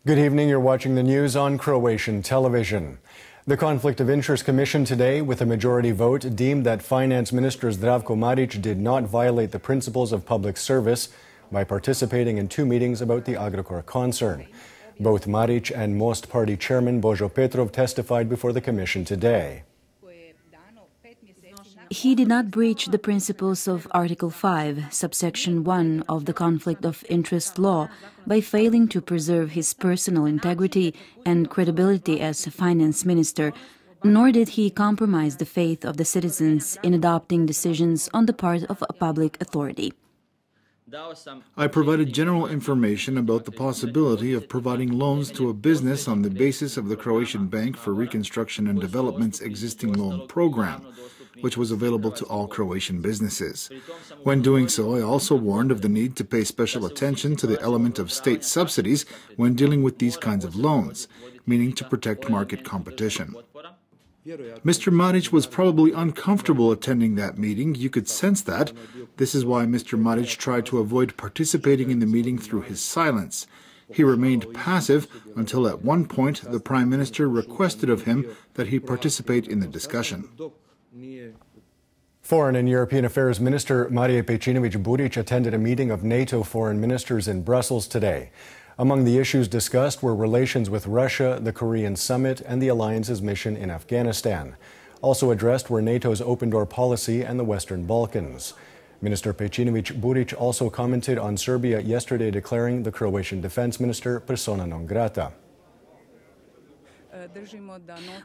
Good evening. You're watching the news on Croatian television. The Conflict of Interest Commission today, with a majority vote, deemed that Finance Minister Zdravko Marić did not violate the principles of public service by participating in 2 meetings about the Agrokor concern. Both Marić and Most Party Chairman Božo Petrov testified before the Commission today. He did not breach the principles of Article 5, subsection 1 of the Conflict of Interest law by failing to preserve his personal integrity and credibility as a finance minister, nor did he compromise the faith of the citizens in adopting decisions on the part of a public authority. I provided general information about the possibility of providing loans to a business on the basis of the Croatian Bank for Reconstruction and Development's existing loan program, which was available to all Croatian businesses. When doing so, I also warned of the need to pay special attention to the element of state subsidies when dealing with these kinds of loans, meaning to protect market competition. Mr. Marić was probably uncomfortable attending that meeting. You could sense that. This is why Mr. Marić tried to avoid participating in the meeting through his silence. He remained passive until at one point the Prime Minister requested of him that he participate in the discussion. Foreign and European Affairs Minister Marija Pejčinović-Burić attended a meeting of NATO foreign ministers in Brussels today. Among the issues discussed were relations with Russia, the Korean summit, and the alliance's mission in Afghanistan. Also addressed were NATO's open-door policy and the Western Balkans. Minister Pejčinović-Burić also commented on Serbia yesterday declaring the Croatian defense minister persona non grata.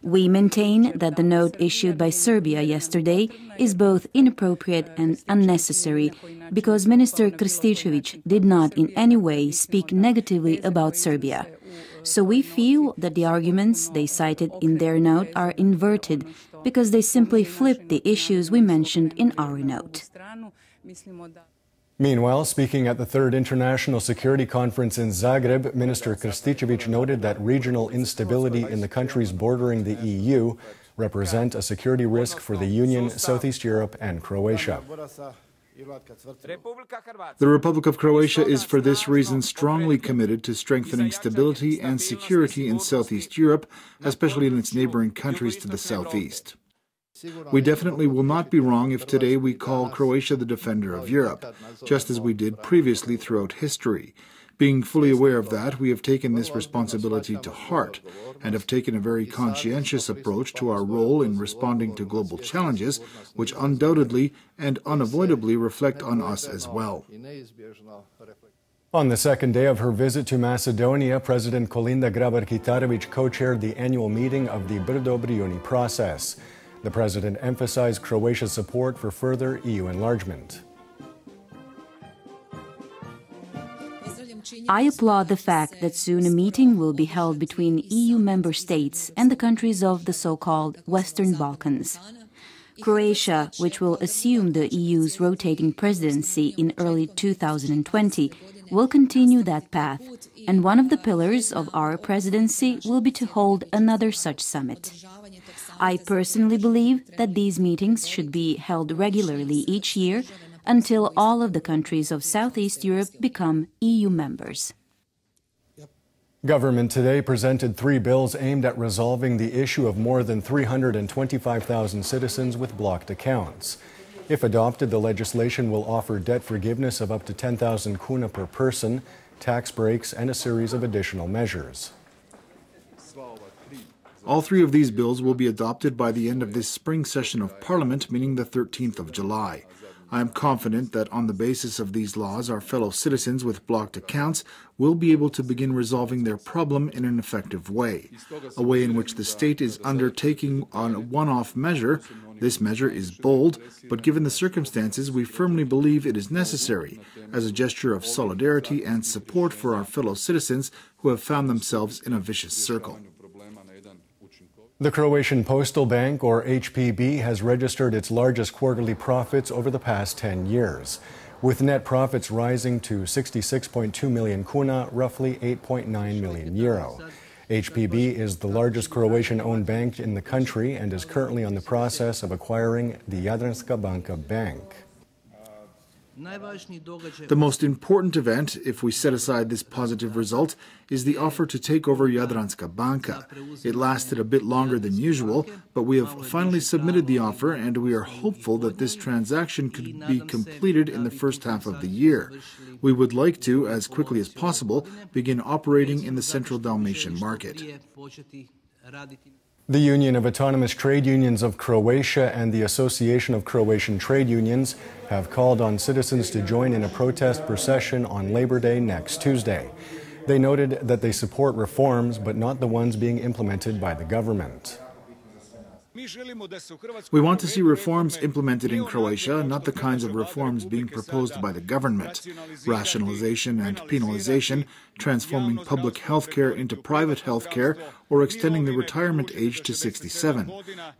We maintain that the note issued by Serbia yesterday is both inappropriate and unnecessary because Minister Krstičević did not in any way speak negatively about Serbia. So we feel that the arguments they cited in their note are inverted because they simply flipped the issues we mentioned in our note. Meanwhile, speaking at the 3rd International Security Conference in Zagreb, Minister Krstičević noted that regional instability in the countries bordering the EU represent a security risk for the Union, Southeast Europe, and Croatia. The Republic of Croatia is for this reason strongly committed to strengthening stability and security in Southeast Europe, especially in its neighboring countries to the southeast. We definitely will not be wrong if today we call Croatia the defender of Europe, just as we did previously throughout history. Being fully aware of that, we have taken this responsibility to heart and have taken a very conscientious approach to our role in responding to global challenges, which undoubtedly and unavoidably reflect on us as well. On the second day of her visit to Macedonia, President Kolinda Grabar-Kitarović co-chaired the annual meeting of the Brdo-Brioni process. The president emphasized Croatia's support for further EU enlargement. I applaud the fact that soon a meeting will be held between EU member states and the countries of the so-called Western Balkans. Croatia, which will assume the EU's rotating presidency in early 2020, will continue that path, and one of the pillars of our presidency will be to hold another such summit. I personally believe that these meetings should be held regularly each year until all of the countries of Southeast Europe become EU members. Government today presented 3 bills aimed at resolving the issue of more than 325,000 citizens with blocked accounts. If adopted, the legislation will offer debt forgiveness of up to 10,000 kuna per person, tax breaks, and a series of additional measures. All 3 of these bills will be adopted by the end of this spring session of Parliament, meaning the 13th of July. I am confident that on the basis of these laws, our fellow citizens with blocked accounts will be able to begin resolving their problem in an effective way, a way in which the state is undertaking on a one-off measure. This measure is bold, but given the circumstances, we firmly believe it is necessary as a gesture of solidarity and support for our fellow citizens who have found themselves in a vicious circle. The Croatian Postal Bank, or HPB, has registered its largest quarterly profits over the past 10 years, with net profits rising to 66.2 million kuna, roughly 8.9 million euro. HPB is the largest Croatian-owned bank in the country and is currently on the process of acquiring the Jadranska Banka Bank. The most important event, if we set aside this positive result, is the offer to take over Jadranska Banka. It lasted a bit longer than usual, but we have finally submitted the offer and we are hopeful that this transaction could be completed in the first half of the year. We would like to, as quickly as possible, begin operating in the Central Dalmatian market. The Union of Autonomous Trade Unions of Croatia and the Association of Croatian Trade Unions have called on citizens to join in a protest procession on Labor Day next Tuesday. They noted that they support reforms, but not the ones being implemented by the government. We want to see reforms implemented in Croatia, not the kinds of reforms being proposed by the government. Rationalization and penalization, transforming public health care into private health care, or extending the retirement age to 67.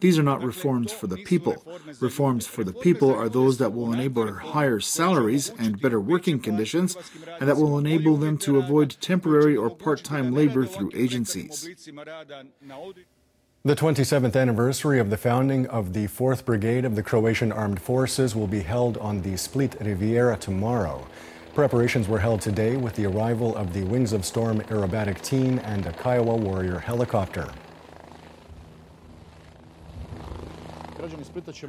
These are not reforms for the people. Reforms for the people are those that will enable higher salaries and better working conditions, and that will enable them to avoid temporary or part-time labor through agencies. The 27th anniversary of the founding of the 4th Brigade of the Croatian Armed Forces will be held on the Split Riviera tomorrow. Preparations were held today with the arrival of the Wings of Storm aerobatic team and a Kiowa Warrior helicopter.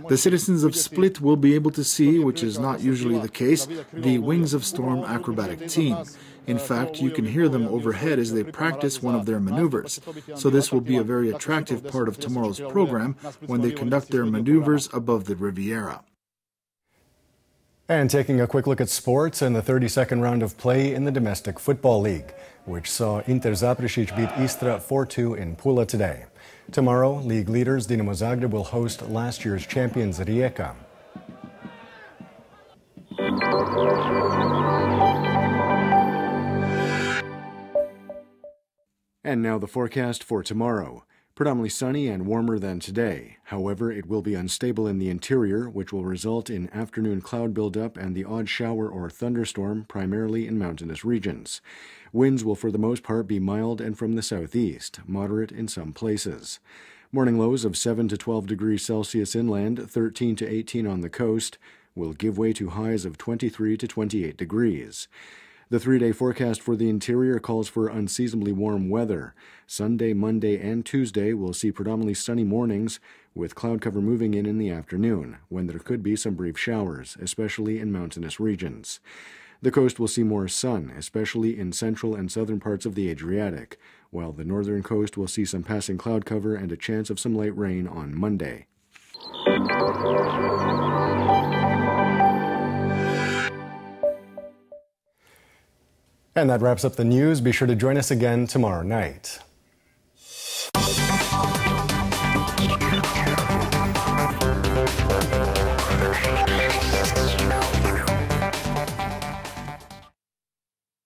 The citizens of Split will be able to see, which is not usually the case, the Wings of Storm acrobatic team. In fact, you can hear them overhead as they practice one of their maneuvers. So this will be a very attractive part of tomorrow's program when they conduct their maneuvers above the Riviera. And taking a quick look at sports and the 32nd round of play in the Domestic Football League, which saw Inter Zaprešić beat Istra 4-2 in Pula today. Tomorrow, league leaders Dinamo Zagreb will host last year's champions Rijeka. And now the forecast for tomorrow. Predominantly sunny and warmer than today. However, it will be unstable in the interior, which will result in afternoon cloud buildup and the odd shower or thunderstorm, primarily in mountainous regions. Winds will for the most part be mild and from the southeast, moderate in some places. Morning lows of 7 to 12 degrees Celsius inland, 13 to 18 on the coast, will give way to highs of 23 to 28 degrees. The 3-day forecast for the interior calls for unseasonably warm weather. Sunday, Monday, and Tuesday will see predominantly sunny mornings, with cloud cover moving in the afternoon, when there could be some brief showers, especially in mountainous regions. The coast will see more sun, especially in central and southern parts of the Adriatic, while the northern coast will see some passing cloud cover and a chance of some light rain on Monday. And that wraps up the news. Be sure to join us again tomorrow night.